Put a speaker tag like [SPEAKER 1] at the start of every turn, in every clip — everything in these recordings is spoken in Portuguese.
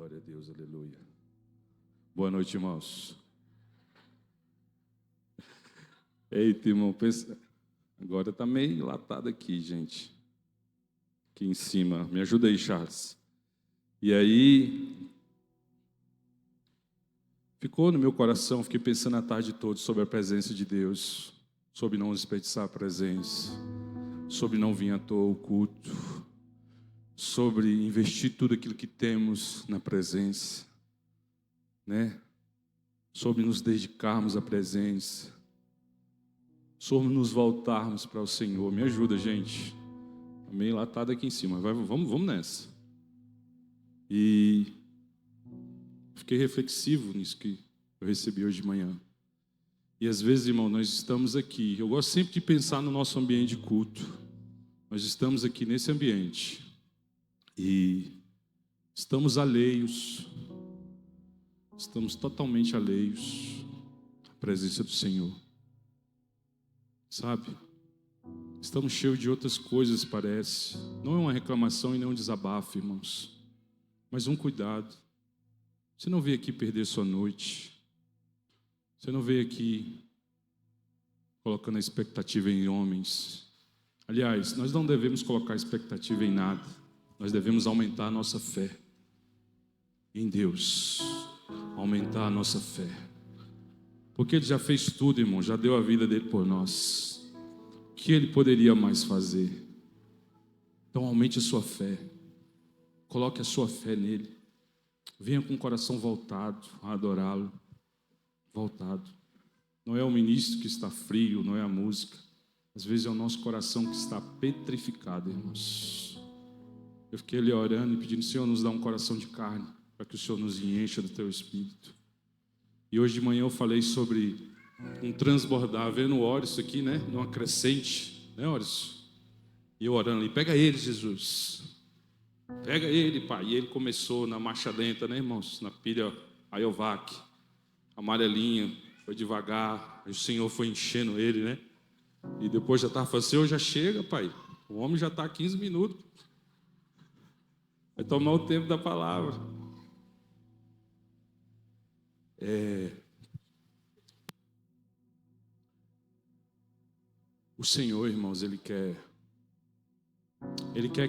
[SPEAKER 1] Glória a Deus, aleluia. Boa noite, irmãos. Eita, irmão, pensa... Agora está meio latado aqui, gente. Aqui em cima. Me ajuda aí, Charles. E aí, ficou no meu coração, fiquei pensando a tarde toda sobre a presença de Deus, sobre não desperdiçar a presença, sobre não vir à toa ao culto, sobre investir tudo aquilo que temos na presença, né? Sobre nos dedicarmos à presença, sobre nos voltarmos para o Senhor. Me ajuda, gente. Está meio latado aqui em cima. Vamos nessa. E fiquei reflexivo nisso que eu recebi hoje de manhã. E às vezes, irmão, nós estamos aqui. Eu gosto sempre de pensar no nosso ambiente de culto. Nós estamos aqui nesse ambiente. E estamos alheios. Estamos totalmente alheios à presença do Senhor. Sabe? Estamos cheios de outras coisas, parece. Não é uma reclamação e nem um desabafo, irmãos. Mas um cuidado. Você não veio aqui perder sua noite. Você não veio aqui colocando a expectativa em homens. Aliás, nós não devemos colocar expectativa em nada. Nós devemos aumentar a nossa fé em Deus. Aumentar a nossa fé. Porque Ele já fez tudo, irmão. Já deu a vida dele por nós. O que Ele poderia mais fazer? Então aumente a sua fé. Coloque a sua fé nele. Venha com o coração voltado a adorá-lo. Voltado. Não é o ministro que está frio, não é a música. Às vezes é o nosso coração que está petrificado, irmãos. Eu fiquei ali orando e pedindo: Senhor, nos dá um coração de carne, para que o Senhor nos encha do Teu Espírito. E hoje de manhã eu falei sobre um transbordar, vendo o Oris aqui, né? Numa crescente, né, Oris? E eu orando ali: pega ele, Jesus. Pega ele, Pai. E ele começou na marcha lenta, né, irmãos? Na pilha Ayovac, amarelinha, foi devagar. Aí o Senhor foi enchendo ele, né? E depois já estava falando: Senhor, já chega, Pai. O homem já está 15 minutos. Vai tomar o tempo da palavra. O Senhor, irmãos, Ele quer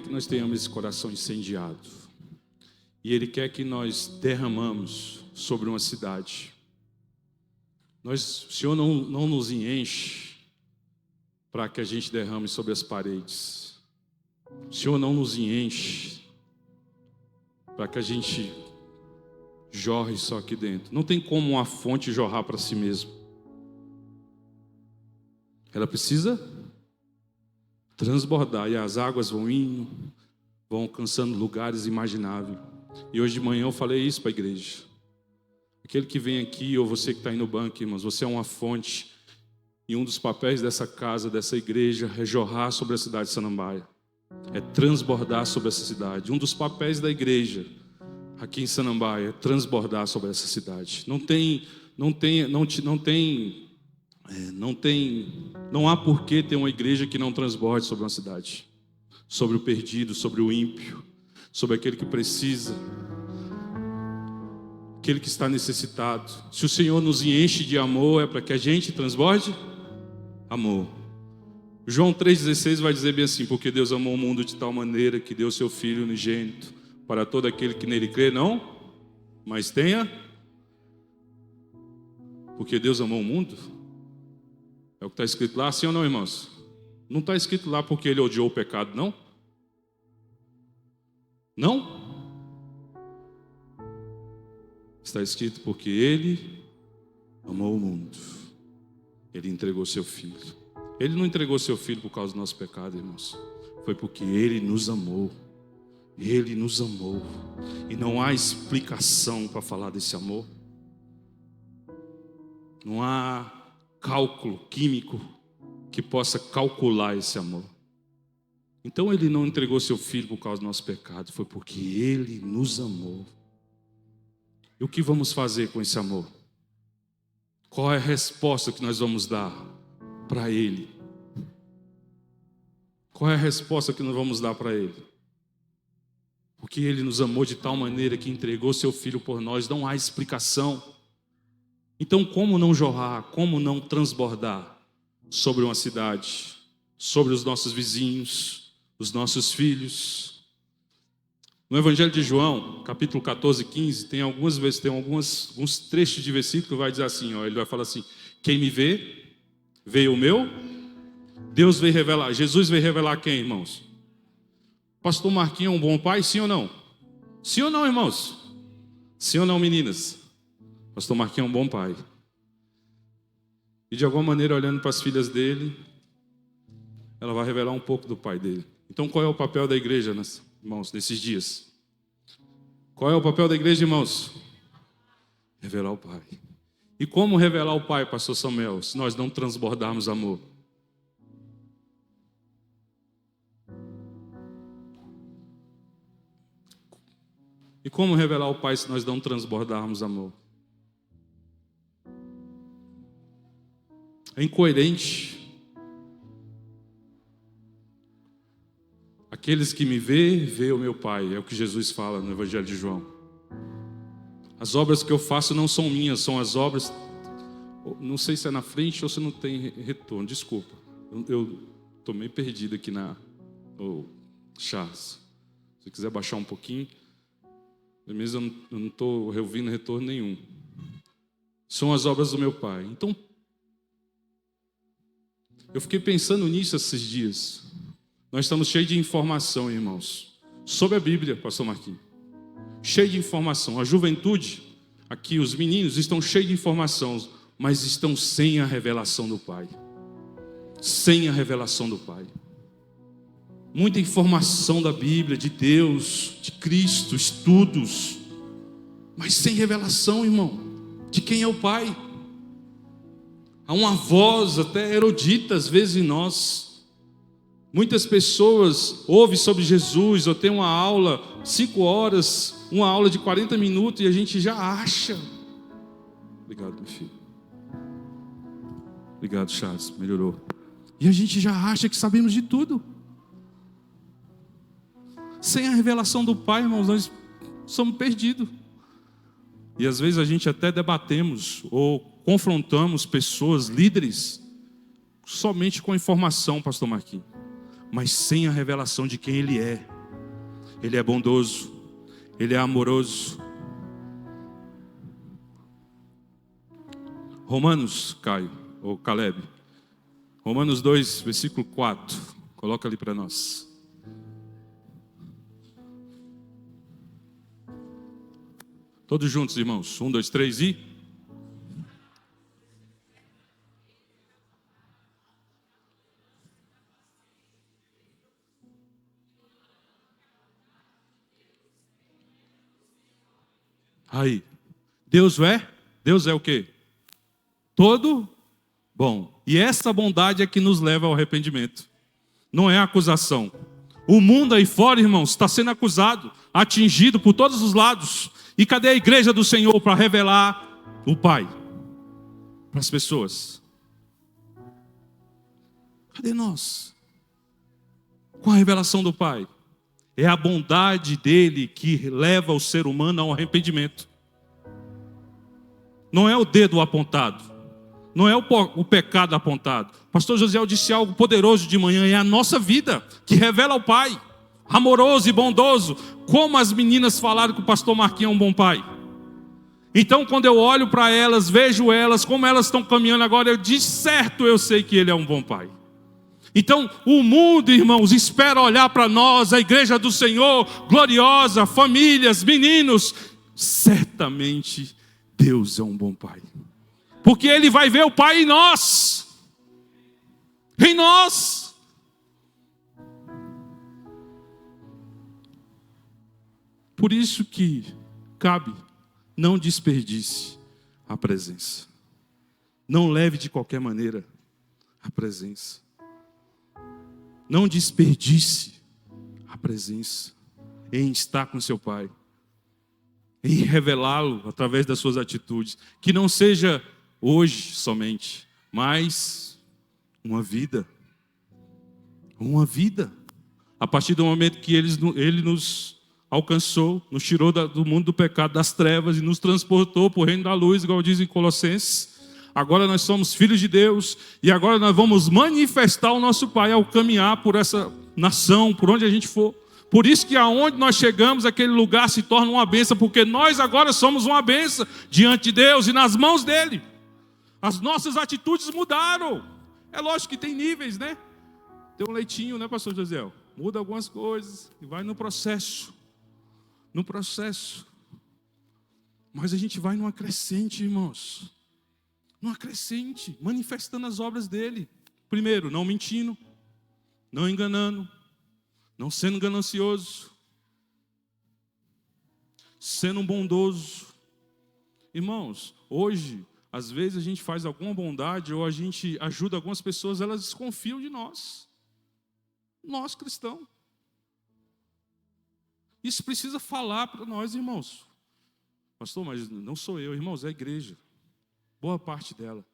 [SPEAKER 1] que nós tenhamos esse coração incendiado. E Ele quer que nós derramamos sobre uma cidade. O Senhor não nos enche para que a gente derrame sobre as paredes. O Senhor não nos enche para que a gente jorre só aqui dentro. Não tem como uma fonte jorrar para si mesma. Ela precisa transbordar. E as águas vão indo, vão alcançando lugares imagináveis. E hoje de manhã eu falei isso para a igreja. Aquele que vem aqui, ou você que está aí no banco, irmãos, você é uma fonte. E um dos papéis dessa casa, dessa igreja, é jorrar sobre a cidade de Samambaia. É transbordar sobre essa cidade. Um dos papéis da igreja aqui em Samambaia é transbordar sobre essa cidade. Não há por que ter uma igreja que não transborde sobre uma cidade. Sobre o perdido, sobre o ímpio, sobre aquele que precisa, aquele que está necessitado. Se o Senhor nos enche de amor, é para que a gente transborde amor. João 3,16 vai dizer bem assim: porque Deus amou o mundo de tal maneira que deu seu Filho unigênito para todo aquele que nele crê, não, mas tenha. Porque Deus amou o mundo. É o que está escrito lá, sim ou não, irmãos? Não está escrito lá porque Ele odiou o pecado, não? Não? Está escrito porque Ele amou o mundo. Ele entregou seu Filho. Ele não entregou seu Filho por causa do nosso pecado, irmãos. Foi porque Ele nos amou. Ele nos amou. E não há explicação para falar desse amor. Não há cálculo químico que possa calcular esse amor. Então Ele não entregou seu Filho por causa do nosso pecado. Foi porque Ele nos amou. E o que vamos fazer com esse amor? Qual é a resposta que nós vamos dar para Ele? Qual é a resposta que nós vamos dar para Ele? Porque Ele nos amou de tal maneira que entregou seu Filho por nós, não há explicação. Então, como não jorrar, como não transbordar sobre uma cidade, sobre os nossos vizinhos, os nossos filhos? No Evangelho de João, capítulo 14, 15, tem algumas vezes, alguns trechos de versículo que vai dizer assim, ó, ele vai falar assim: quem me vê, vê o meu. Deus veio revelar, Jesus veio revelar quem, irmãos? Pastor Marquinhos é um bom pai, sim ou não? Sim ou não, irmãos? Sim ou não, meninas? Pastor Marquinhos é um bom pai. E de alguma maneira, olhando para as filhas dele, ela vai revelar um pouco do pai dele. Então, qual é o papel da igreja, irmãos, nesses dias? Qual é o papel da igreja, irmãos? Revelar o pai. E como revelar o pai, pastor Samuel, se nós não transbordarmos amor? E como revelar o pai se nós não transbordarmos amor? É incoerente. Aqueles que me vê o meu pai, é o que Jesus fala no Evangelho de João. As obras que eu faço não são minhas, são as obras, não sei se é na frente ou se não tem retorno, desculpa. Eu estou meio perdido aqui no Charles. Se você quiser baixar um pouquinho, mesmo eu não estou ouvindo retorno nenhum. São as obras do meu pai. Então, eu fiquei pensando nisso esses dias. Nós estamos cheios de informação, irmãos, sobre a Bíblia, pastor Marquinhos. Cheio de informação. A juventude, aqui os meninos estão cheios de informação, mas estão sem a revelação do Pai. Sem a revelação do Pai. Muita informação da Bíblia, de Deus, de Cristo, estudos, mas sem revelação, irmão, de quem é o Pai. Há uma voz até erudita às vezes em nós. Muitas pessoas ouvem sobre Jesus, ou tem uma aula, 5 horas, uma aula de 40 minutos, e a gente já acha. Obrigado, meu filho. Obrigado, Charles, melhorou. E a gente já acha que sabemos de tudo. Sem a revelação do Pai, irmãos, nós somos perdidos. E às vezes a gente até debatemos ou confrontamos pessoas, líderes, somente com informação, pastor Marquinhos, mas sem a revelação de quem Ele é. Ele é bondoso, Ele é amoroso. Romanos, Caio, ou Caleb, Romanos 2, versículo 4, coloca ali para nós. Todos juntos, irmãos. 1, 2, 3 e... Aí. Deus é o quê? Todo bom. E essa bondade é que nos leva ao arrependimento. Não é acusação. O mundo aí fora, irmãos, está sendo acusado, atingido por todos os lados. E cadê a igreja do Senhor para revelar o Pai para as pessoas? Cadê nós? Com a revelação do Pai. É a bondade dele que leva o ser humano ao arrependimento. Não é o dedo apontado. Não é o pecado apontado. O pastor Josiel disse algo poderoso de manhã. É a nossa vida que revela o Pai. Amoroso e bondoso. Como as meninas falaram que o pastor Marquinhos é um bom pai. Então quando eu olho para elas, vejo elas, como elas estão caminhando agora, eu de certo eu sei que ele é um bom pai. Então o mundo, irmãos, espera olhar para nós, a igreja do Senhor, gloriosa, famílias, meninos. Certamente Deus é um bom pai. Porque Ele vai ver o Pai em nós. Em nós. Por isso que cabe, não desperdice a presença. Não leve de qualquer maneira a presença. Não desperdice a presença em estar com seu Pai. Em revelá-lo através das suas atitudes. Que não seja hoje somente, mas uma vida. Uma vida. A partir do momento que Ele nos alcançou, nos tirou do mundo do pecado, das trevas, e nos transportou para o reino da luz, igual diz em Colossenses. Agora nós somos filhos de Deus, e agora nós vamos manifestar o nosso Pai ao caminhar por essa nação, por onde a gente for. Por isso que aonde nós chegamos, aquele lugar se torna uma bênção, porque nós agora somos uma bênção diante de Deus e nas mãos dele. As nossas atitudes mudaram. É lógico que tem níveis, né? Tem um leitinho, né, pastor José? Muda algumas coisas e vai no processo. No processo. Mas a gente vai numa crescente, irmãos. Numa crescente, manifestando as obras dele. Primeiro, não mentindo, não enganando, não sendo ganancioso, sendo bondoso. Irmãos, hoje, às vezes a gente faz alguma bondade ou a gente ajuda algumas pessoas, elas desconfiam de nós. Nós cristãos. Isso precisa falar para nós, irmãos. Pastor, mas não sou eu, irmãos, é a igreja. Boa parte dela.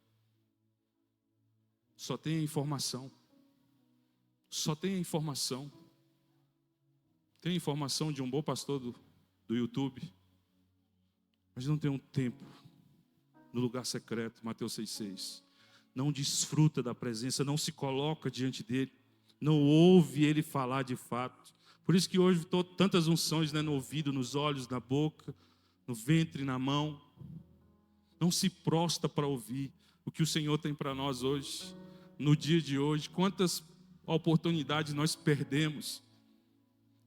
[SPEAKER 1] Só tem a informação. Só tem a informação. Tem a informação de um bom pastor do YouTube. Mas não tem um tempo no lugar secreto, Mateus 6,6. Não desfruta da presença, não se coloca diante dele, não ouve ele falar de fato. Por isso que hoje tantas unções, né, no ouvido, nos olhos, na boca, no ventre, na mão. Não se prostra para ouvir o que o Senhor tem para nós hoje, no dia de hoje. Quantas oportunidades nós perdemos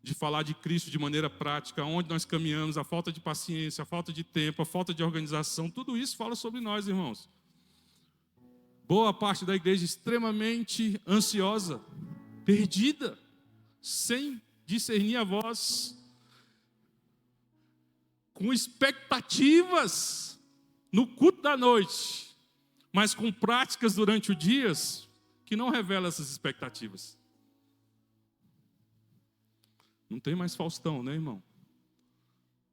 [SPEAKER 1] de falar de Cristo de maneira prática, onde nós caminhamos, a falta de paciência, a falta de tempo, a falta de organização, tudo isso fala sobre nós, irmãos. Boa parte da igreja extremamente ansiosa, perdida, sem discernir a voz, com expectativas no culto da noite, mas com práticas durante o dia que não revelam essas expectativas. Não tem mais Faustão, né, irmão?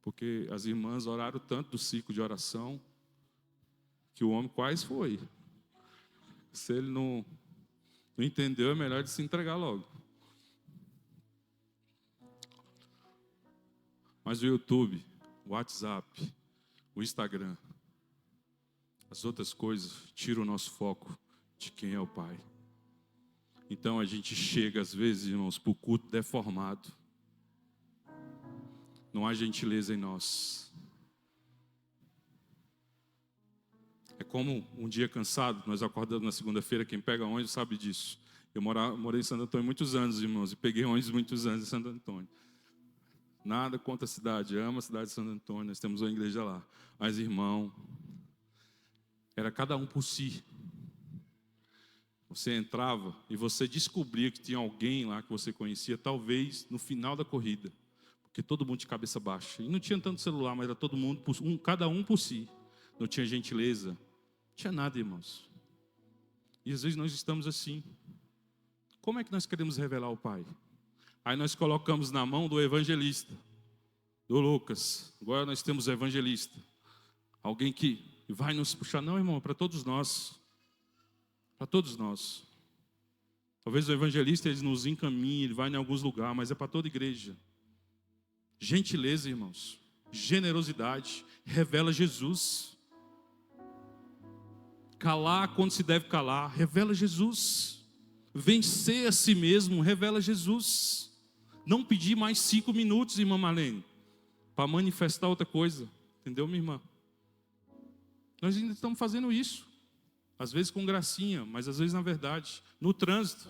[SPEAKER 1] Porque as irmãs oraram tanto do ciclo de oração que o homem quase foi. Se ele não entendeu, é melhor de se entregar logo. Mas o YouTube, o WhatsApp, o Instagram, as outras coisas tiram o nosso foco de quem é o Pai. Então a gente chega, às vezes, irmãos, para o culto deformado. Não há gentileza em nós. É como um dia cansado, nós acordamos na segunda-feira, quem pega ônibus sabe disso. Eu morei em Santo Antônio muitos anos, irmãos, e peguei ônibus muitos anos em Santo Antônio. Nada contra a cidade, amo a cidade de Santo Antônio, nós temos uma igreja lá. Mas, irmão, era cada um por si. Você entrava e você descobria que tinha alguém lá que você conhecia, talvez no final da corrida. Porque todo mundo de cabeça baixa. E não tinha tanto celular, mas era todo mundo, cada um por si. Não tinha gentileza. Não tinha nada, irmãos. E às vezes nós estamos assim. Como é que nós queremos revelar o Pai? Aí nós colocamos na mão do evangelista, do Lucas. Agora nós temos o evangelista. Alguém que vai nos puxar. Não, irmão, para todos nós. Para todos nós. Talvez o evangelista ele nos encaminhe, ele vai em alguns lugares, mas é para toda igreja. Gentileza, irmãos, generosidade, revela Jesus. Calar quando se deve calar, revela Jesus. Vencer a si mesmo, revela Jesus. Não pedir mais 5 minutos, irmã Marlene, para manifestar outra coisa. Entendeu, minha irmã? Nós ainda estamos fazendo isso. Às vezes com gracinha, mas às vezes na verdade, no trânsito.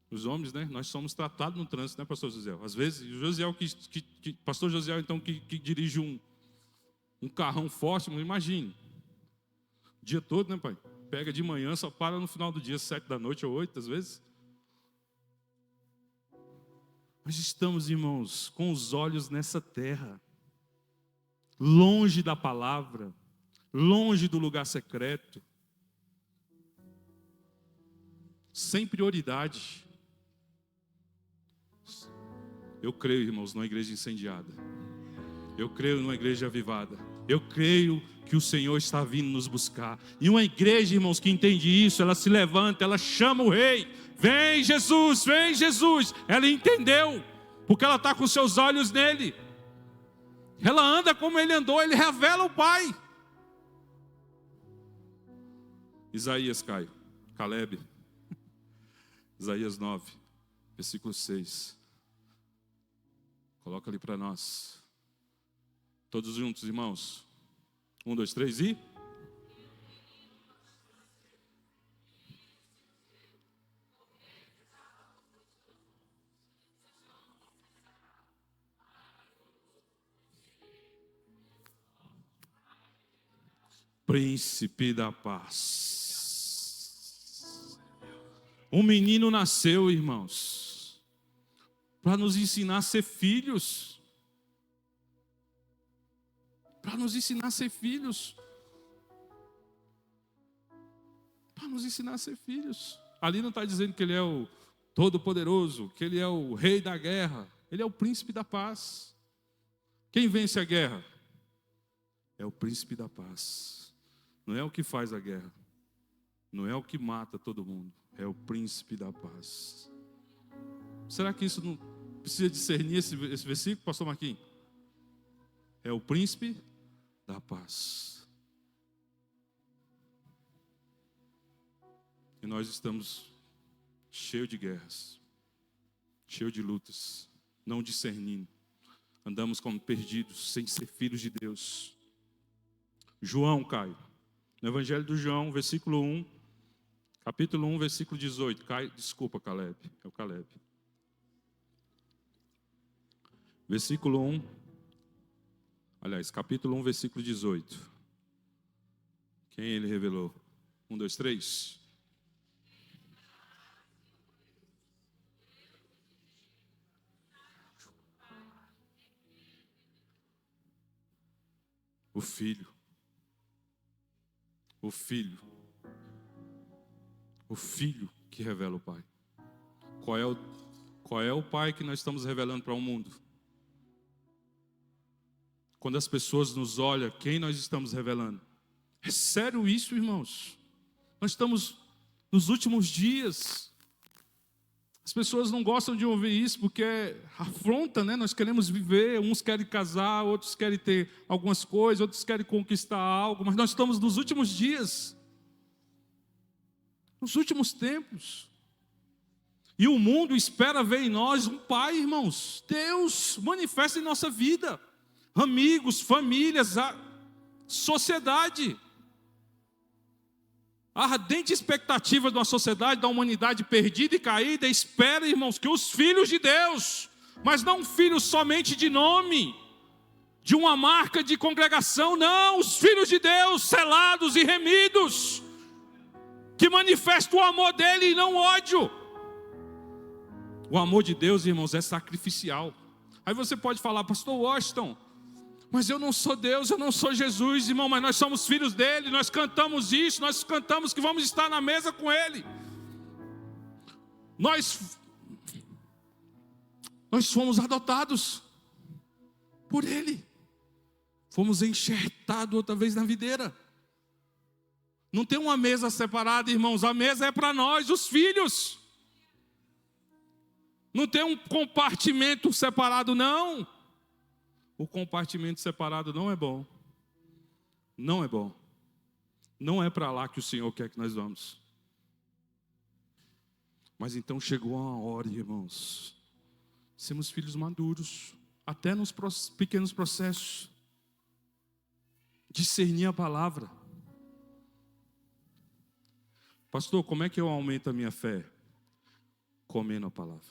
[SPEAKER 1] Os homens, né? Nós somos tratados no trânsito, né, pastor José? Às vezes, o Josiel, pastor José, então, que dirige um carrão forte, imagine. O dia todo, né, pai? Pega de manhã, só para no final do dia, 7 da noite ou 8, às vezes. Nós estamos, irmãos, com os olhos nessa terra, longe da palavra, longe do lugar secreto, sem prioridade. Eu creio, irmãos, numa igreja incendiada. Eu creio numa igreja avivada. Eu creio que o Senhor está vindo nos buscar. E uma igreja, irmãos, que entende isso, ela se levanta, ela chama o rei. Vem Jesus, vem Jesus. Ela entendeu porque ela está com seus olhos nele. Ela anda como ele andou, ele revela o Pai. Isaías, Caio, Caleb, Isaías 9, versículo 6. Coloca ali para nós. Todos juntos, irmãos. 1, 2, 3 e... Príncipe da paz. Um menino nasceu, irmãos, para nos ensinar a ser filhos. Para nos ensinar a ser filhos. Para nos ensinar a ser filhos. Ali não está dizendo que ele é o Todo-Poderoso, que ele é o Rei da guerra. Ele é o Príncipe da paz. Quem vence a guerra? É o Príncipe da paz. Não é o que faz a guerra. Não é o que mata todo mundo. É o Príncipe da paz. Será que isso não precisa discernir esse versículo, pastor Marquinhos? É o Príncipe da paz. E nós estamos cheios de guerras, cheios de lutas, não discernindo. Andamos como perdidos, sem ser filhos de Deus. João, Caio, no Evangelho do João, versículo 1, capítulo 1, versículo 18. Caio, desculpa, Caleb, é o Caleb. Versículo 1, aliás, capítulo 1, versículo 18. Quem ele revelou? 1, 2, 3. O Filho. O Filho. O Filho que revela o Pai. Qual é o Pai que nós estamos revelando para o mundo? Quando as pessoas nos olham, quem nós estamos revelando? É sério isso, irmãos? Nós estamos nos últimos dias. As pessoas não gostam de ouvir isso porque afronta, né? Nós queremos viver, uns querem casar, outros querem ter algumas coisas, outros querem conquistar algo, mas nós estamos nos últimos dias, nos últimos tempos. E o mundo espera ver em nós um Pai, irmãos. Deus manifesta em nossa vida, amigos, famílias, a sociedade. A ardente expectativa de uma sociedade, da humanidade perdida e caída, espera, irmãos, que os filhos de Deus, mas não filhos somente de nome, de uma marca de congregação, não, os filhos de Deus, selados e remidos, que manifestam o amor dele e não o ódio. O amor de Deus, irmãos, é sacrificial. Aí você pode falar, pastor Washington, mas eu não sou Deus, eu não sou Jesus, irmão, mas nós somos filhos dele, nós cantamos isso, nós cantamos que vamos estar na mesa com ele. Nós fomos adotados por ele. Fomos enxertados outra vez na videira. Não tem uma mesa separada, irmãos, a mesa é para nós, os filhos. Não tem um compartimento separado, não. O compartimento separado não é bom. Não é bom. Não é para lá que o Senhor quer que nós vamos. Mas então chegou a hora, irmãos, sermos filhos maduros, até nos pequenos processos, discernir a palavra. Pastor, como é que eu aumento a minha fé? Comendo a palavra,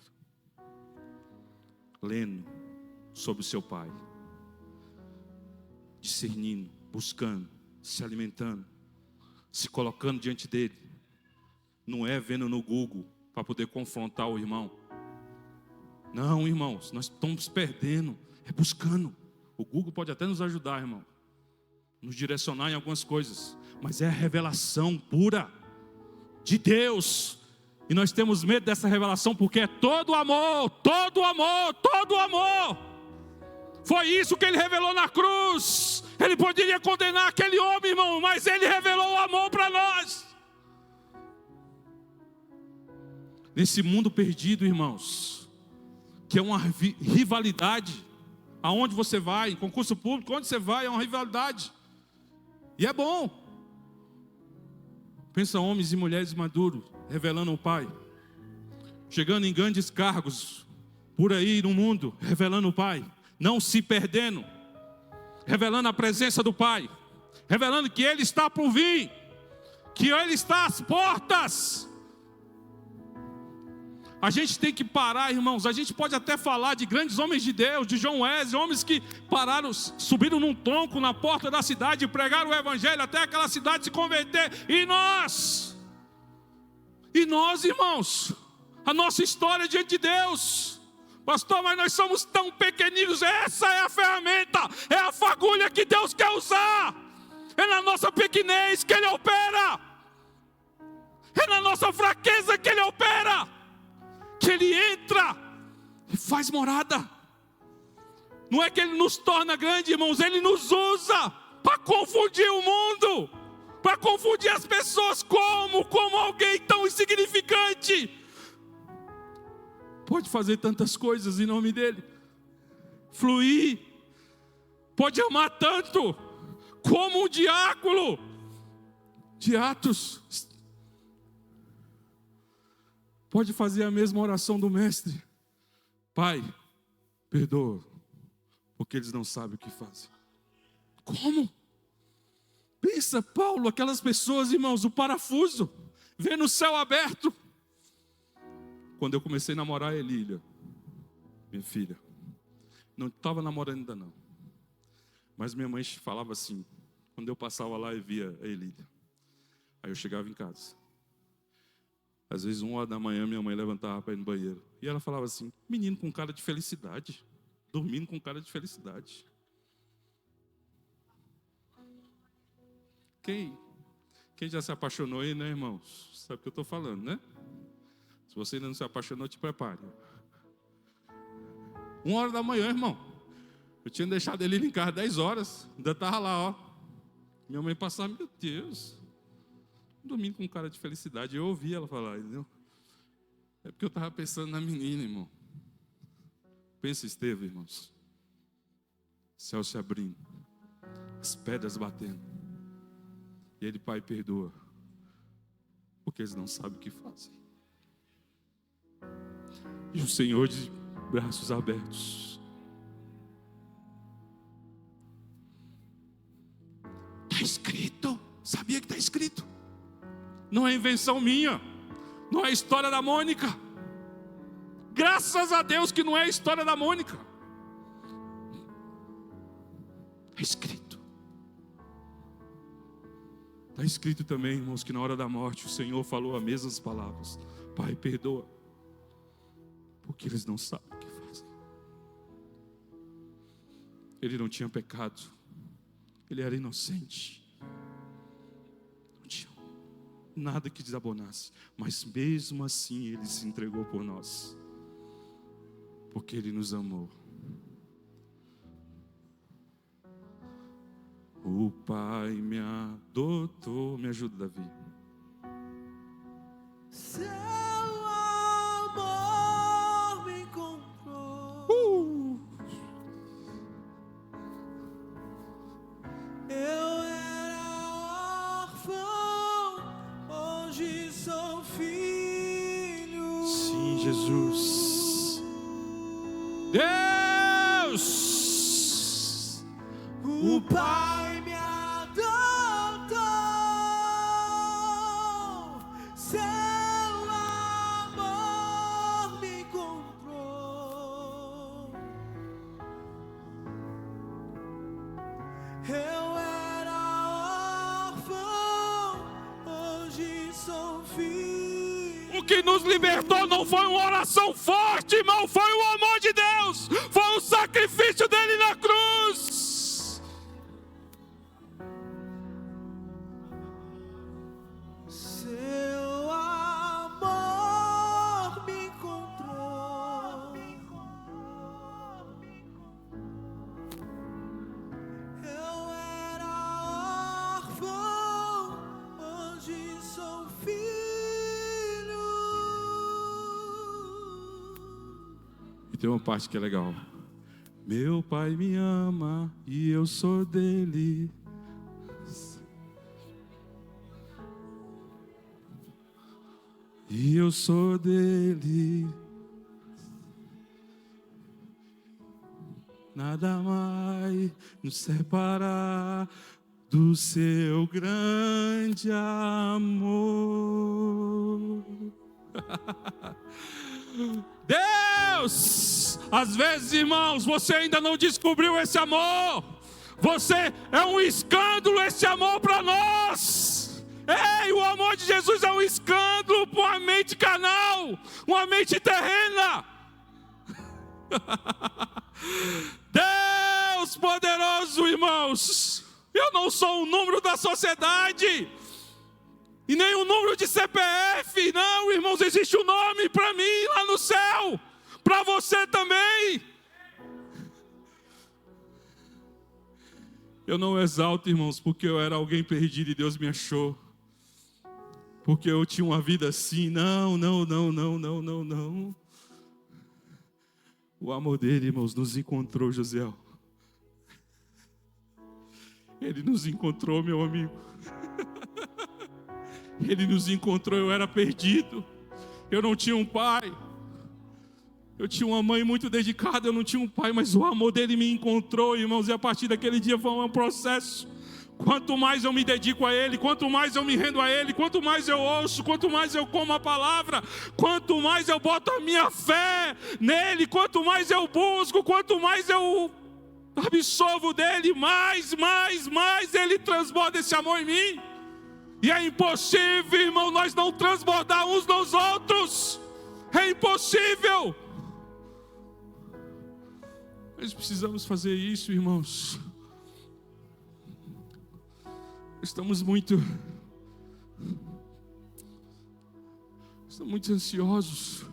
[SPEAKER 1] lendo sobre o seu Pai, discernindo, buscando, se alimentando, se colocando diante dele. Não é vendo no Google para poder confrontar o irmão. Não, irmãos, nós estamos perdendo, é buscando. O Google pode até nos ajudar, irmão, nos direcionar em algumas coisas, mas é a revelação pura de Deus. E nós temos medo dessa revelação porque é todo amor, todo amor, todo amor. Foi isso que ele revelou na cruz. Ele poderia condenar aquele homem, irmão, mas ele revelou o amor para nós. Nesse mundo perdido, irmãos, que é uma rivalidade. Aonde você vai, em concurso público, onde você vai, é uma rivalidade. E é bom. Pensa homens e mulheres maduros, revelando o Pai. Chegando em grandes cargos, por aí no mundo, revelando o Pai. Não se perdendo. Revelando a presença do Pai. Revelando que Ele está por vir. Que Ele está às portas. A gente tem que parar, irmãos. A gente pode até falar de grandes homens de Deus, de John Wesley, homens que pararam, subiram num tronco na porta da cidade e pregaram o evangelho até aquela cidade se converter. E nós, irmãos, a nossa história diante de Deus. Pastor, mas nós somos tão pequeninos. Essa é a ferramenta, é a fagulha que Deus quer usar. É na nossa pequenez que Ele opera. É na nossa fraqueza que Ele opera. Que Ele entra e faz morada. Não é que Ele nos torna grandes, irmãos. Ele nos usa para confundir o mundo, para confundir as pessoas. Como alguém tão insignificante pode fazer tantas coisas em nome dEle, fluir, pode amar tanto, como um diácono de Atos pode fazer a mesma oração do mestre: Pai, perdoa, porque eles não sabem o que fazem. Como? Pensa, Paulo, aquelas pessoas, irmãos, o parafuso, vendo o céu aberto. Quando eu comecei a namorar a Elília, minha filha, não estava namorando ainda não, mas minha mãe falava assim, quando eu passava lá e via a Elília, aí eu chegava em casa. Às vezes 1h da manhã minha mãe levantava para ir no banheiro. E ela falava assim: menino com cara de felicidade. Dormindo com cara de felicidade. Quem já se apaixonou aí, né, irmãos? Sabe o que eu estou falando, né? Se você ainda não se apaixonou, te prepare. 1h da manhã, irmão. Eu tinha deixado ele em casa 10 horas. Ainda estava lá, ó. Minha mãe passava: meu Deus, dormindo com cara de felicidade. Eu ouvi ela falar, entendeu? É porque eu estava pensando na menina, irmão. Pensa, Estevão, irmãos. Céu se abrindo, as pedras batendo. E ele: Pai, perdoa, porque eles não sabem o que fazem. E o Senhor de braços abertos. Está escrito. Sabia que está escrito. Não é invenção minha. Não é a história da Mônica. Graças a Deus que não é a história da Mônica. É escrito. Está escrito também, irmãos, que na hora da morte o Senhor falou as mesmas palavras: Pai, perdoa, porque eles não sabem o que fazem. Ele não tinha pecado. Ele era inocente. Não tinha nada que desabonasse. Mas mesmo assim Ele se entregou por nós. Porque Ele nos amou. O Pai me adotou. Me ajuda, Davi.
[SPEAKER 2] Seu amor me encontrou. Eu era órfão, hoje sou filho.
[SPEAKER 1] Sim, Jesus. Deus!
[SPEAKER 2] O Pai me adotou. Seu amor me encontrou. Eu era órfão, hoje sou filho.
[SPEAKER 1] O que nos libertou não foi uma oração forte, irmão, foi o amor de Deus, foi o sacrifício dele na cruz.
[SPEAKER 2] Seu amor me encontrou. Eu era órfão, hoje sou filho.
[SPEAKER 1] Tem uma parte que é legal. Meu Pai me ama e eu sou dele. E eu sou dele. Nada mais nos separar do seu grande amor. Deus, às vezes, irmãos, você ainda não descobriu esse amor. Você é um escândalo, esse amor para nós. Ei, o amor de Jesus é um escândalo para uma mente carnal, uma mente terrena. Deus poderoso, irmãos. Eu não sou o número da sociedade e nem o número de CPF. Não, irmãos, existe um nome para mim lá no céu, para você também. Eu não exalto, irmãos, porque eu era alguém perdido e Deus me achou. Porque eu tinha uma vida assim. Não. O amor dele, irmãos, nos encontrou, Josiel. Ele nos encontrou, meu amigo. Ele nos encontrou, eu era perdido. Eu não tinha um pai. Eu tinha uma mãe muito dedicada, eu não tinha um pai, mas o amor dele me encontrou, irmãos. E a partir daquele dia foi um processo. Quanto mais eu me dedico a Ele, quanto mais eu me rendo a Ele, quanto mais eu ouço, quanto mais eu como a palavra, quanto mais eu boto a minha fé nele, quanto mais eu busco, quanto mais eu absorvo dele, mais Ele transborda esse amor em mim. E é impossível, irmão, nós não transbordar uns nos outros. É impossível. Nós precisamos fazer isso, irmãos. Estamos muito ansiosos.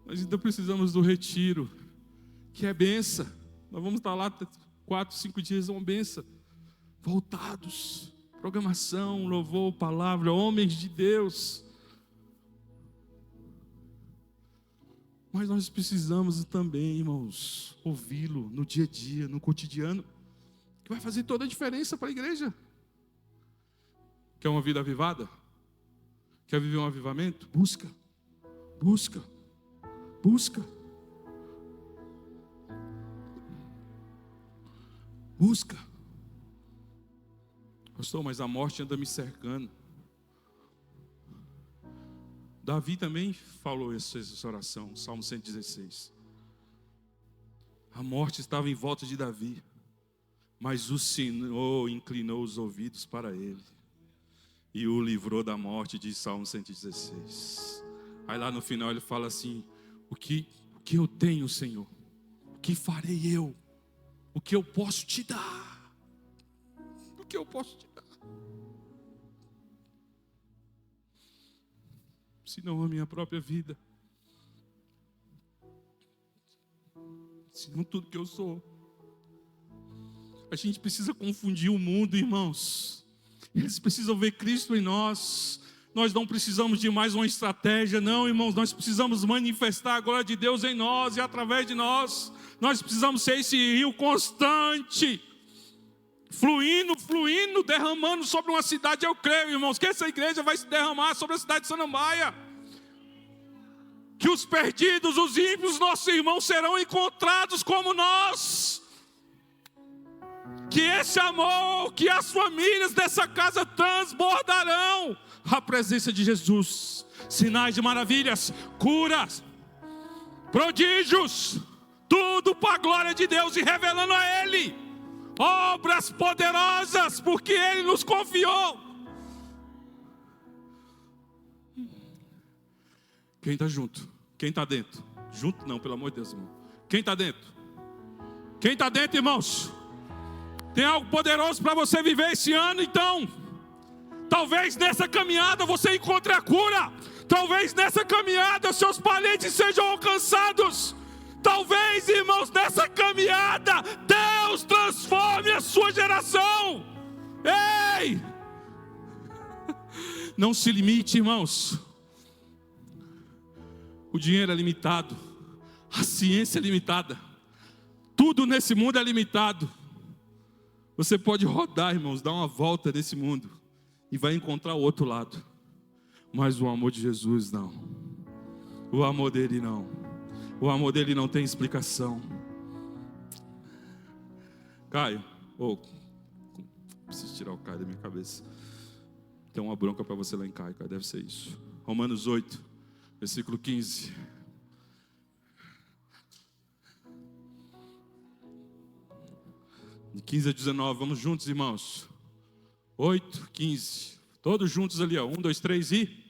[SPEAKER 1] Nós ainda precisamos do retiro, que é benção. Nós vamos estar lá 4, 5 dias, é uma benção. Voltados, programação, louvor, palavra, homens de Deus. Mas nós precisamos também, irmãos, ouvi-lo no dia a dia, no cotidiano, que vai fazer toda a diferença para a igreja. Quer uma vida avivada? Quer viver um avivamento? Busca. Pastor, mas a morte anda me cercando. Davi também falou essa oração, Salmo 116. A morte estava em volta de Davi, mas o Senhor inclinou os ouvidos para ele e o livrou da morte, diz Salmo 116. Aí lá no final ele fala assim: o que eu tenho, Senhor? O que farei eu? O que eu posso te dar? O que eu posso te dar? Se não a minha própria vida, se não tudo que eu sou. A gente precisa confundir o mundo, irmãos. Eles precisam ver Cristo em nós. Nós não precisamos de mais uma estratégia, não, irmãos. Nós precisamos manifestar a glória de Deus em nós e através de nós. Nós precisamos ser esse rio constante, fluindo, derramando sobre uma cidade. Eu creio, irmãos, que essa igreja vai se derramar sobre a cidade de Samambaia. Que os perdidos, os ímpios, nossos irmãos serão encontrados como nós. Que esse amor, que as famílias dessa casa transbordarão a presença de Jesus. Sinais de maravilhas, curas, prodígios, tudo para a glória de Deus e revelando a Ele. Obras poderosas, porque Ele nos confiou. Quem está junto? Quem está dentro? Junto não, pelo amor de Deus, irmão. Quem está dentro? Quem está dentro, irmãos? Tem algo poderoso para você viver esse ano, então. Talvez nessa caminhada você encontre a cura. Talvez nessa caminhada seus parentes sejam alcançados. Talvez, irmãos, nessa caminhada Deus transforme a sua geração. Ei! Não se limite, irmãos. O dinheiro é limitado, a ciência é limitada, tudo nesse mundo é limitado. Você pode rodar, irmãos, dar uma volta nesse mundo e vai encontrar o outro lado. Mas o amor de Jesus não. O amor dele não. O amor dele não tem explicação. Caio, preciso tirar o Caio da minha cabeça. Tem uma bronca para você lá em Caio, deve ser isso. Romanos 8, versículo 15. De 15 a 19, vamos juntos, irmãos. 8, 15. Todos juntos ali, ó. 1, 2, 3 e...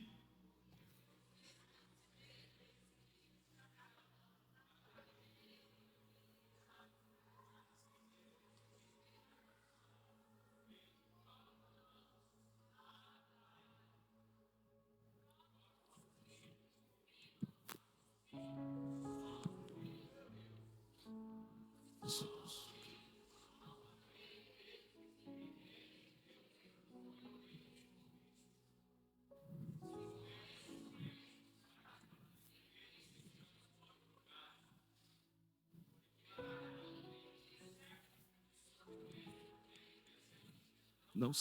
[SPEAKER 1] Não.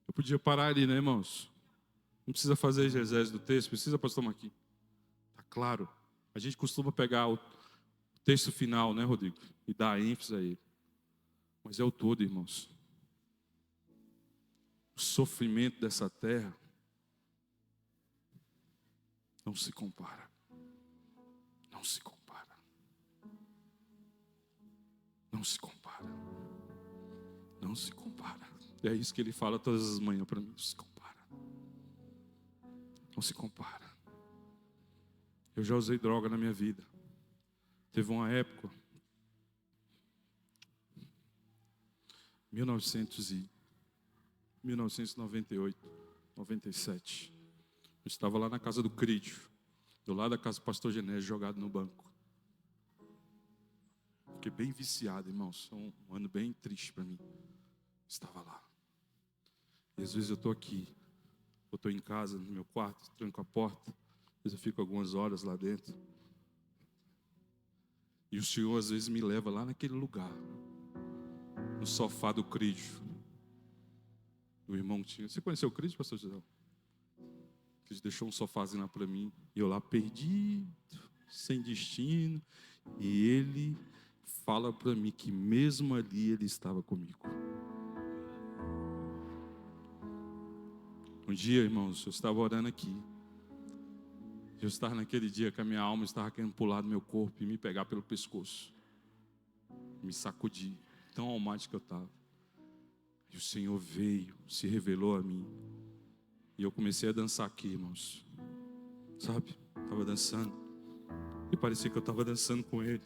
[SPEAKER 1] Eu podia parar ali, né, irmãos? Não precisa fazer exegese do texto, precisa, pastor Marquinhos? Tá claro. A gente costuma pegar o texto final, né, Rodrigo? E dar ênfase a ele. Mas é o todo, irmãos. O sofrimento dessa terra não se compara. Não se compara. Não se compara. Não se compara. É isso que ele fala todas as manhãs para mim. Não se compara. Não se compara. Eu já usei droga na minha vida. Teve uma época, 1998, 97. Eu estava lá na casa do Crídio, do lado da casa do pastor Genésio, jogado no banco. Fiquei bem viciado, irmãos. Um ano bem triste para mim. Estava lá. E às vezes eu estou aqui, eu estou em casa, no meu quarto, tranco a porta. Às vezes eu fico algumas horas lá dentro. E o Senhor às vezes me leva lá naquele lugar, no sofá do Crídio. O irmão tinha... Você conheceu o Crídio, pastor José? Que deixou um sofazinho lá para mim. E eu lá perdido, sem destino. E ele fala para mim que mesmo ali ele estava comigo. Um dia, irmãos, eu estava orando aqui. Eu estava naquele dia que a minha alma estava querendo pular do meu corpo e me pegar pelo pescoço. Me sacudir. Tão almático que eu estava. E o Senhor veio, se revelou a mim. E eu comecei a dançar aqui, irmãos. Sabe? Estava dançando. E parecia que eu estava dançando com Ele.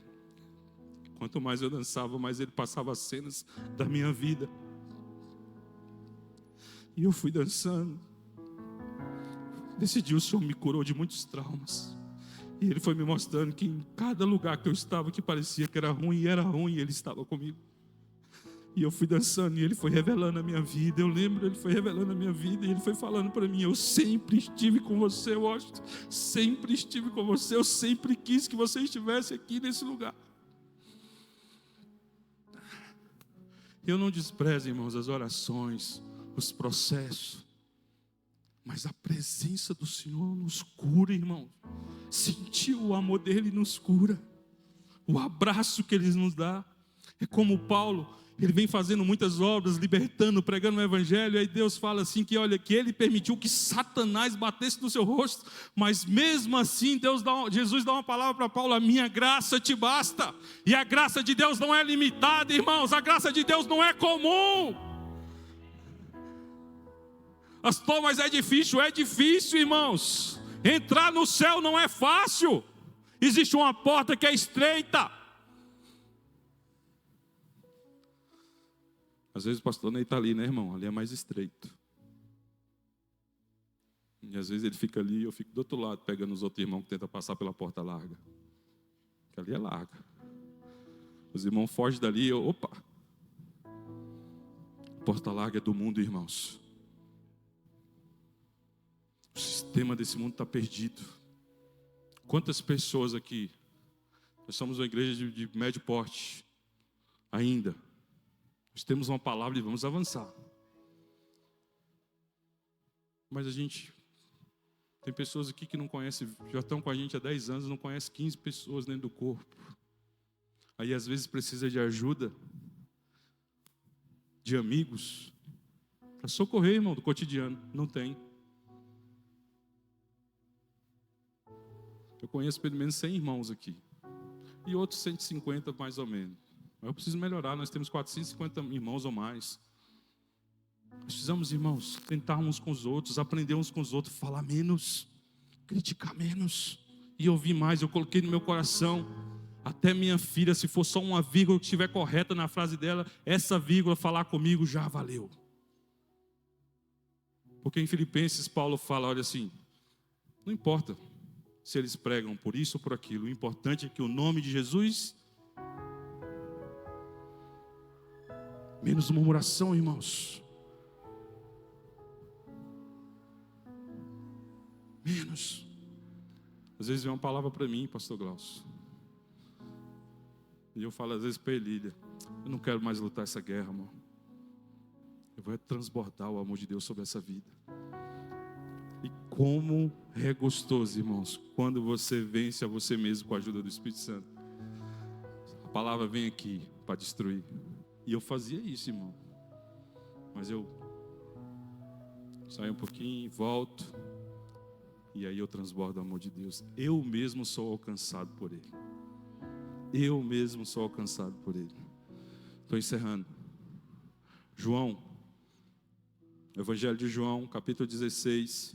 [SPEAKER 1] Quanto mais eu dançava, mais Ele passava as cenas da minha vida. E eu fui dançando. Nesse dia o Senhor me curou de muitos traumas. E Ele foi me mostrando que em cada lugar que eu estava, que parecia que era ruim, Ele estava comigo. E eu fui dançando e Ele foi revelando a minha vida. Eu lembro, Ele foi revelando a minha vida. E Ele foi falando para mim: eu sempre estive com você, Washington. Sempre estive com você. Eu sempre quis que você estivesse aqui nesse lugar. Eu não desprezo, irmãos, as orações, os processos. Mas a presença do Senhor nos cura, irmão. Sentir o amor dEle nos cura. O abraço que Ele nos dá. É como Paulo, ele vem fazendo muitas obras, libertando, pregando o Evangelho. Aí Deus fala assim que, olha, que Ele permitiu que Satanás batesse no seu rosto. Mas mesmo assim, Jesus dá uma palavra para Paulo: a minha graça te basta. E a graça de Deus não é limitada, irmãos. A graça de Deus não é comum. Pastor, mas é difícil, irmãos. Entrar no céu não é fácil. Existe uma porta que é estreita. Às vezes o pastor nem está ali, né, irmão? Ali é mais estreito. E às vezes ele fica ali e eu fico do outro lado, pegando os outros irmãos que tentam passar pela porta larga. que ali é larga. Os irmãos fogem dali, opa. Porta larga é do mundo, irmãos. O sistema desse mundo está perdido. Quantas pessoas aqui? Nós somos uma igreja de médio porte. Ainda. Nós temos uma palavra e vamos avançar. Mas a gente... Tem pessoas aqui que não conhecem, já estão com a gente há 10 anos, não conhecem 15 pessoas dentro do corpo. Aí às vezes precisa de ajuda, de amigos, para socorrer, irmão, do cotidiano. Não tem. Eu conheço pelo menos 100 irmãos aqui. E outros 150 mais ou menos. Mas eu preciso melhorar, nós temos 450 irmãos ou mais. Nós precisamos, irmãos, tentar uns com os outros, aprender uns com os outros, falar menos, criticar menos e ouvir mais. Eu coloquei no meu coração, até minha filha, se for só uma vírgula que estiver correta na frase dela, essa vírgula falar comigo já valeu. Porque em Filipenses Paulo fala, olha assim, não importa se eles pregam por isso ou por aquilo, o importante é que o nome de Jesus, menos murmuração, irmãos. Menos. Às vezes vem uma palavra para mim, pastor Glaucio. E eu falo às vezes para Elília, eu não quero mais lutar essa guerra, irmão. Eu vou transbordar o amor de Deus sobre essa vida. E como é gostoso, irmãos, quando você vence a você mesmo com a ajuda do Espírito Santo. A palavra vem aqui para destruir. E eu fazia isso, irmão. Mas eu saio um pouquinho, volto. E aí eu transbordo o amor de Deus. Eu mesmo sou alcançado por Ele. Eu mesmo sou alcançado por Ele. Estou encerrando. João, Evangelho de João, capítulo 16,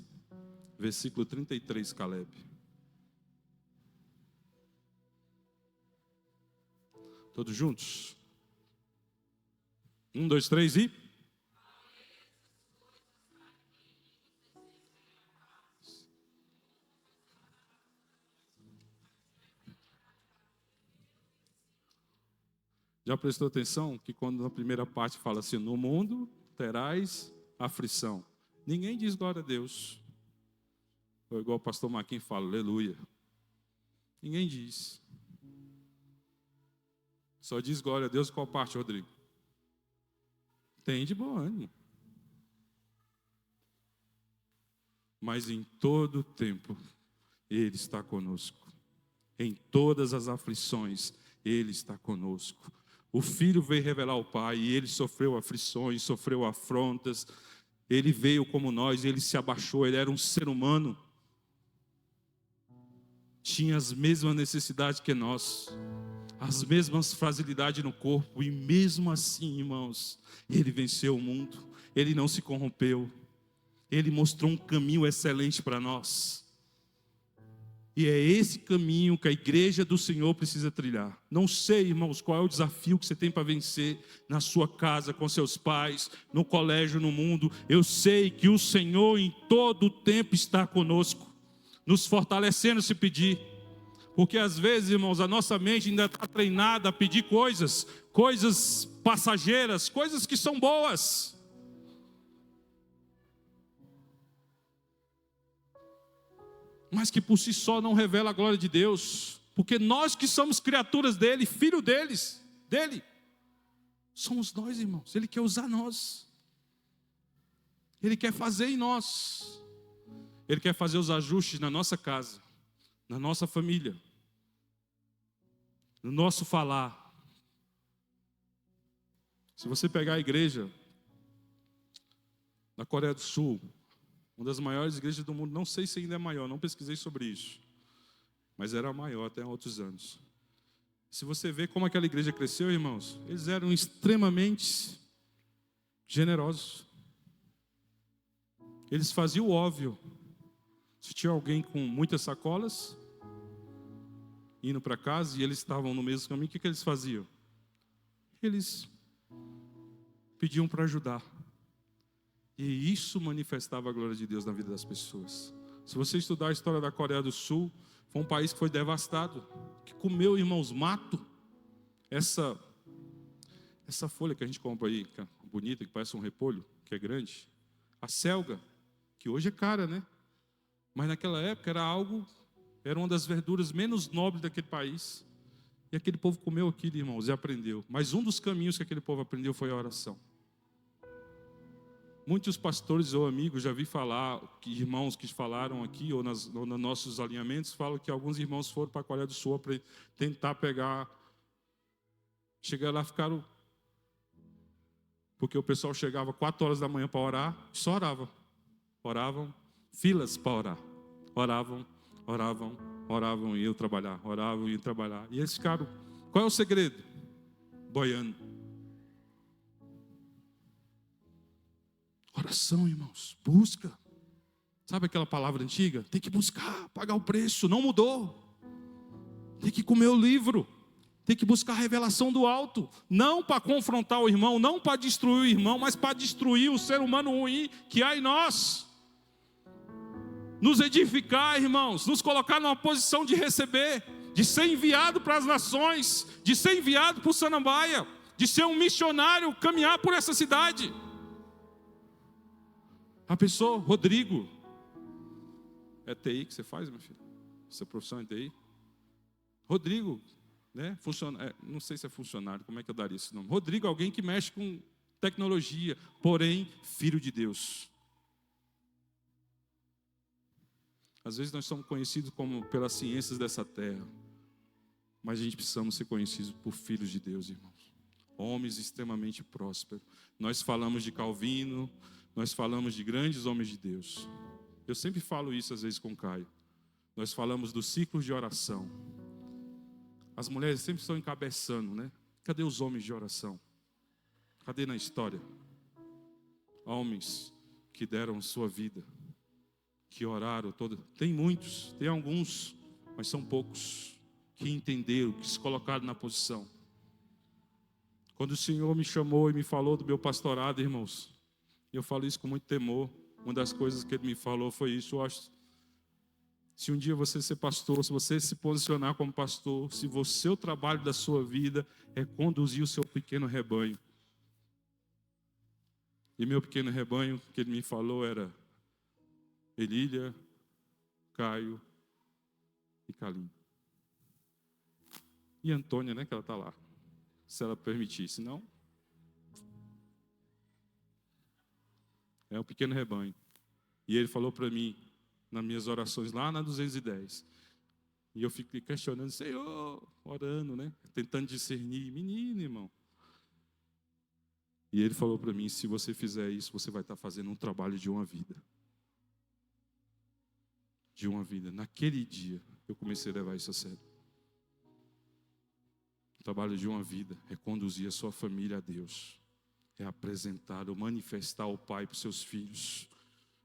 [SPEAKER 1] versículo 33, Caleb. Todos juntos? 1, 2, 3 e... Já prestou atenção que quando na primeira parte fala assim, no mundo terás aflição. Ninguém diz glória a Deus. Ou igual o pastor Marquinhos fala, aleluia. Ninguém diz. Só diz glória a Deus qual parte, Rodrigo? Tem de bom ânimo. Mas em todo tempo, Ele está conosco. Em todas as aflições, Ele está conosco. O Filho veio revelar ao Pai, e Ele sofreu aflições, sofreu afrontas. Ele veio como nós, Ele se abaixou, Ele era um ser humano. Tinha as mesmas necessidades que nós, as mesmas fragilidades no corpo, e mesmo assim, irmãos, Ele venceu o mundo, Ele não se corrompeu, Ele mostrou um caminho excelente para nós. E é esse caminho que a igreja do Senhor precisa trilhar. Não sei, irmãos, qual é o desafio que você tem para vencer na sua casa, com seus pais, no colégio, no mundo. Eu sei que o Senhor em todo o tempo está conosco, nos fortalecendo se pedir. Porque às vezes, irmãos, a nossa mente ainda está treinada a pedir coisas passageiras, coisas que são boas. Mas que por si só não revela a glória de Deus. Porque nós que somos criaturas dele, filho dele, somos nós, irmãos. Ele quer usar nós. Ele quer fazer em nós. Ele quer fazer os ajustes na nossa casa, na nossa família, no nosso falar. Se você pegar a igreja da Coreia do Sul, uma das maiores igrejas do mundo, não sei se ainda é maior, não pesquisei sobre isso, mas era a maior até há outros anos. Se você vê como aquela igreja cresceu, irmãos, eles eram extremamente generosos. Eles faziam o óbvio. Se tinha alguém com muitas sacolas, indo para casa, e eles estavam no mesmo caminho, o que eles faziam? Eles pediam para ajudar. E isso manifestava a glória de Deus na vida das pessoas. Se você estudar a história da Coreia do Sul, foi um país que foi devastado, que comeu, irmãos, mato. Essa folha que a gente compra aí, que é bonita, que parece um repolho, que é grande. A selga, que hoje é cara, né? Mas naquela época era uma das verduras menos nobres daquele país. E aquele povo comeu aquilo, irmãos, e aprendeu. Mas um dos caminhos que aquele povo aprendeu foi a oração. Muitos pastores ou amigos já vi falar, irmãos que falaram aqui, ou nos nossos alinhamentos, falam que alguns irmãos foram para a Coreia do Sul para tentar pegar. Chegaram lá, ficaram. Porque o pessoal chegava 4 horas da manhã para orar, só orava. Oravam, filas para orar. Oravam e iam trabalhar. Oravam e iam trabalhar. E eles ficaram. Qual é o segredo? Boiando. Oração, irmãos, busca. Sabe aquela palavra antiga? Tem que buscar, pagar o preço, não mudou. Tem que comer o livro. Tem que buscar a revelação do alto. Não para confrontar o irmão, não para destruir o irmão, mas para destruir o ser humano ruim que há em nós. Nos edificar, irmãos, nos colocar numa posição de receber, de ser enviado para as nações, de ser enviado para o Samambaia, de ser um missionário, caminhar por essa cidade. A pessoa, Rodrigo, é TI que você faz, meu filho? Essa profissão é TI? Rodrigo, né? Não sei se é funcionário, como é que eu daria esse nome? Rodrigo, alguém que mexe com tecnologia, porém, filho de Deus. Às vezes nós somos conhecidos como pelas ciências dessa terra, mas a gente precisamos ser conhecidos por filhos de Deus, irmãos. Homens extremamente prósperos. Nós falamos de Calvino, nós falamos de grandes homens de Deus. Eu sempre falo isso às vezes com o Caio. Nós falamos dos ciclos de oração. As mulheres sempre estão encabeçando, né? Cadê os homens de oração? Cadê na história? Homens que deram sua vida, que oraram toda. Tem muitos, tem alguns, mas são poucos que entenderam, que se colocaram na posição. Quando o Senhor me chamou e me falou do meu pastorado, irmãos, eu falo isso com muito temor. Uma das coisas que Ele me falou foi isso. Eu acho, se um dia você ser pastor, se você se posicionar como pastor, se você, o trabalho da sua vida é conduzir o seu pequeno rebanho. E meu pequeno rebanho, que Ele me falou, era Elília, Caio e Calim. E Antônia, né, que ela está lá. Se ela permitir, senão... É um pequeno rebanho. E ele falou para mim, nas minhas orações lá na 210. E eu fiquei questionando, Senhor, orando, né? Tentando discernir. Menino, irmão. E ele falou para mim, se você fizer isso, você vai estar fazendo um trabalho de uma vida. De uma vida. Naquele dia, eu comecei a levar isso a sério. O trabalho de uma vida é conduzir a sua família a Deus. É apresentar ou manifestar o Pai para os seus filhos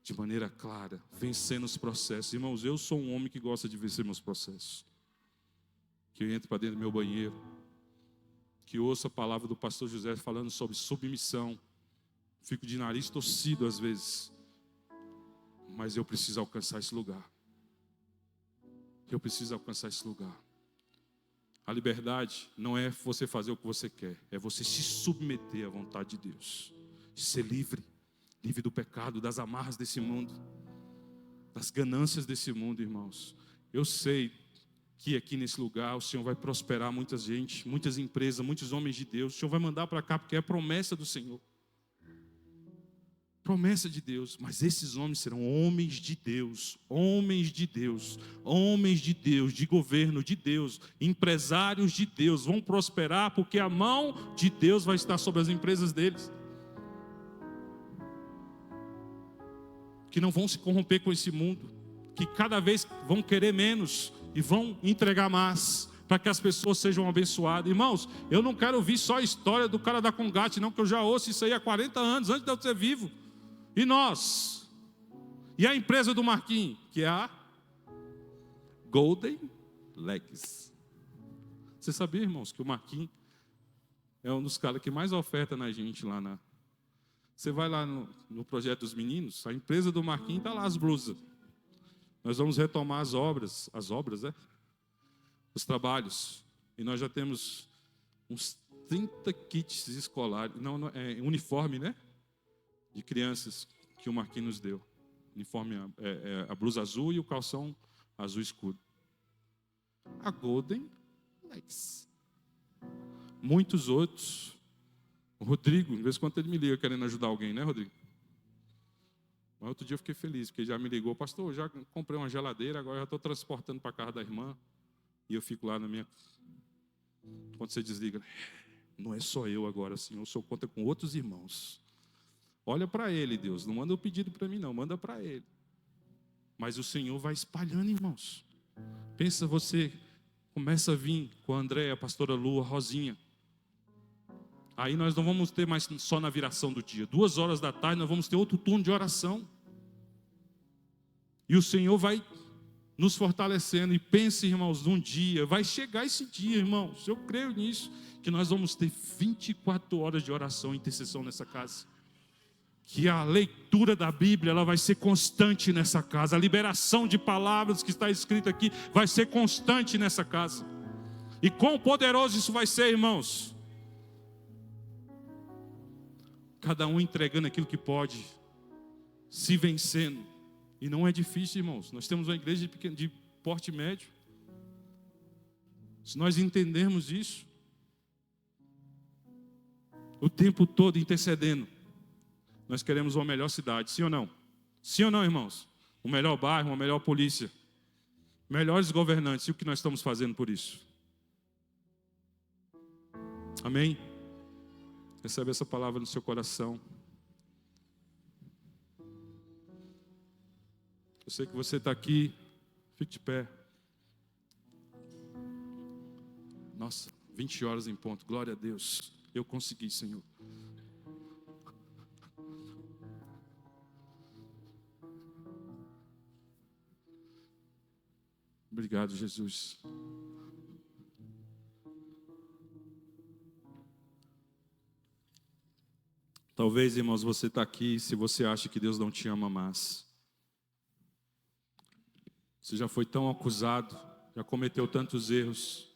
[SPEAKER 1] de maneira clara, vencendo os processos. Irmãos, eu sou um homem que gosta de vencer meus processos. Que eu entro para dentro do meu banheiro, que ouço a palavra do pastor José falando sobre submissão. Fico de nariz torcido às vezes, mas eu preciso alcançar esse lugar. Eu preciso alcançar esse lugar. A liberdade não é você fazer o que você quer, é você se submeter à vontade de Deus. Ser livre, livre do pecado, das amarras desse mundo, das ganâncias desse mundo, irmãos. Eu sei que aqui nesse lugar o Senhor vai prosperar muita gente, muitas empresas, muitos homens de Deus. O Senhor vai mandar para cá porque é a promessa do Senhor. Promessa de Deus, mas esses homens serão homens de Deus, homens de Deus, homens de Deus, de governo de Deus, empresários de Deus, vão prosperar porque a mão de Deus vai estar sobre as empresas deles. Que não vão se corromper com esse mundo, que cada vez vão querer menos e vão entregar mais, para que as pessoas sejam abençoadas. Irmãos, eu não quero ouvir só a história do cara da Congate, não, que eu já ouço isso aí há 40 anos, antes de eu ser vivo. E nós? E a empresa do Marquinhos, que é a Golden Legs. Você sabia, irmãos, que o Marquinhos é um dos caras que mais oferta na gente lá na... Você vai lá no projeto dos meninos, a empresa do Marquinhos está lá as blusas. Nós vamos retomar as obras, né? os trabalhos. E nós já temos uns 30 kits escolares, uniforme, né? De crianças que o Marquinhos nos deu. Uniforme, a blusa azul e o calção azul escuro. A Golden Legs. Muitos outros. O Rodrigo, de vez em quando ele me liga querendo ajudar alguém, né, Rodrigo? Mas outro dia eu fiquei feliz, porque ele já me ligou, pastor, eu já comprei uma geladeira, agora já estou transportando para a casa da irmã. E eu fico lá na minha... Quando você desliga, não é só eu agora, Senhor, o Senhor conta com outros irmãos. Olha para ele, Deus, não manda o pedido para mim não, manda para ele. Mas o Senhor vai espalhando, irmãos. Pensa você, começa a vir com a Andréia, a pastora Lu, a Rosinha. Aí nós não vamos ter mais só na viração do dia. 2 horas da tarde nós vamos ter outro turno de oração. E o Senhor vai nos fortalecendo. E pense, irmãos, num dia, vai chegar esse dia, irmãos. Eu creio nisso, que nós vamos ter 24 horas de oração e intercessão nessa casa. Que a leitura da Bíblia ela vai ser constante nessa casa. A liberação de palavras que está escrita aqui vai ser constante nessa casa. E quão poderoso isso vai ser, irmãos. Cada um entregando aquilo que pode, se vencendo. E não é difícil, irmãos. Nós temos uma igreja de porte médio. Se nós entendermos isso, o tempo todo intercedendo, nós queremos uma melhor cidade, sim ou não? Sim ou não, irmãos? Um melhor bairro, uma melhor polícia, melhores governantes. E o que nós estamos fazendo por isso? Amém? Recebe essa palavra no seu coração. Eu sei que você está aqui. Fique de pé. Nossa, 20 horas em ponto. Glória a Deus. Eu consegui, Senhor. Obrigado, Jesus. Talvez, irmãos, você está aqui se você acha que Deus não te ama mais. Você já foi tão acusado, já cometeu tantos erros.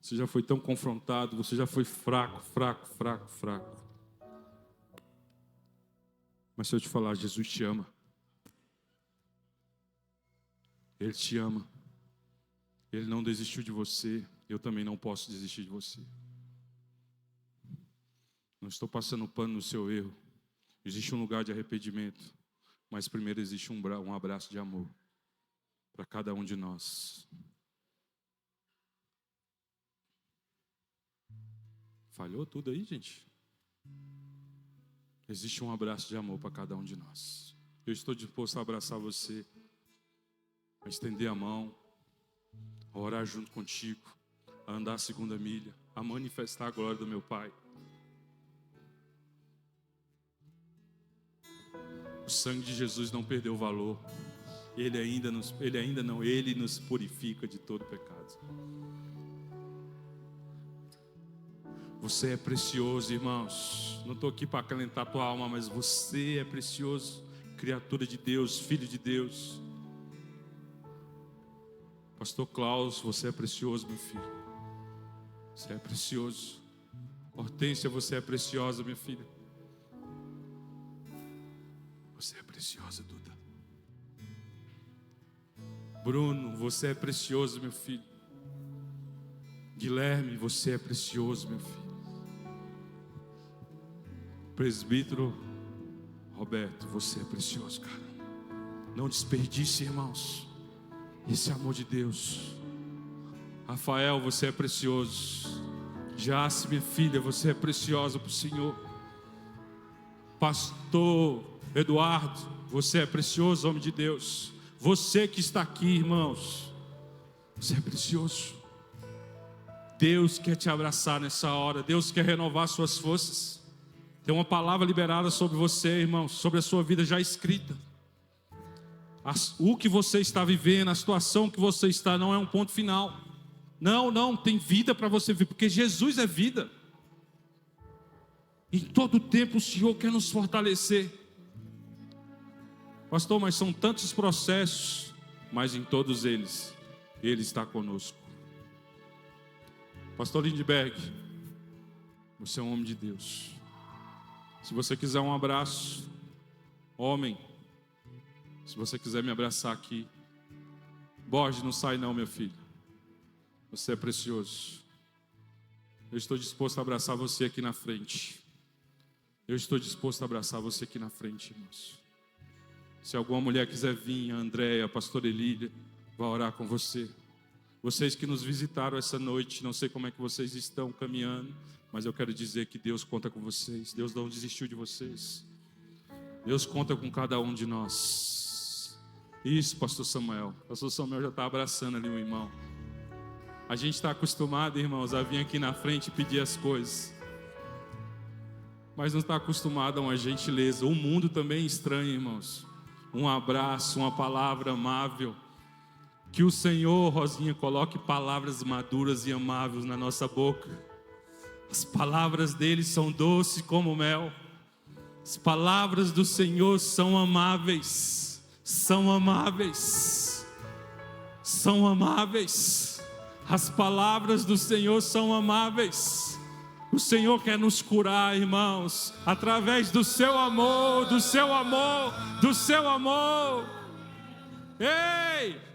[SPEAKER 1] Você já foi tão confrontado, você já foi fraco. Mas se eu te falar, Jesus te ama. Ele te ama. Ele não desistiu de você. Eu também não posso desistir de você. Não estou passando pano no seu erro. Existe um lugar de arrependimento. Mas primeiro existe um abraço de amor para cada um de nós. Falhou tudo aí, gente? Existe um abraço de amor para cada um de nós. Eu estou disposto a abraçar você, a estender a mão, a orar junto contigo, a andar a 2ª milha, a manifestar a glória do meu Pai. O sangue de Jesus não perdeu valor. Ele nos purifica de todo pecado. Você é precioso, irmãos. Não estou aqui para acalentar a tua alma, mas você é precioso. Criatura de Deus, filho de Deus. Pastor Klaus, você é precioso, meu filho. Você é precioso. Hortência, você é preciosa, minha filha. Você é preciosa, Duda. Bruno, você é precioso, meu filho. Guilherme, você é precioso, meu filho. Presbítero Roberto, você é precioso, cara. Não desperdice, irmãos, esse amor de Deus. Rafael, você é precioso. Jace, minha filha, você é preciosa para o Senhor. Pastor Eduardo, você é precioso, homem de Deus. Você que está aqui, irmãos, você é precioso. Deus quer te abraçar nessa hora. Deus quer renovar suas forças. Tem uma palavra liberada sobre você, irmãos, sobre a sua vida já escrita. O que você está vivendo, a situação que você está, não é um ponto final. Não, tem vida para você viver, porque Jesus é vida. Em todo tempo o Senhor quer nos fortalecer. Pastor, mas são tantos processos, mas em todos eles, Ele está conosco. Pastor Lindbergh, você é um homem de Deus. Se você quiser um abraço, homem, se você quiser me abraçar aqui. Borges, não sai não, meu filho. Você é precioso. Eu estou disposto a abraçar você aqui na frente. Eu estou disposto a abraçar você aqui na frente, irmãos. Se alguma mulher quiser vir, a Andréia, a pastora Elília, vai orar com você. Vocês que nos visitaram essa noite, não sei como é que vocês estão caminhando, mas eu quero dizer que Deus conta com vocês. Deus não desistiu de vocês. Deus conta com cada um de nós. Isso, pastor Samuel. Pastor Samuel já está abraçando ali o irmão. A gente está acostumado, irmãos, a vir aqui na frente e pedir as coisas. Mas não está acostumado a uma gentileza. O mundo também é estranho, irmãos. Um abraço, uma palavra amável. Que o Senhor, Rosinha, coloque palavras maduras e amáveis na nossa boca. As palavras dele são doces como mel. As palavras do Senhor são amáveis. São amáveis. São amáveis. As palavras do Senhor são amáveis. O Senhor quer nos curar, irmãos, através do seu amor, do seu amor, do seu amor. Ei!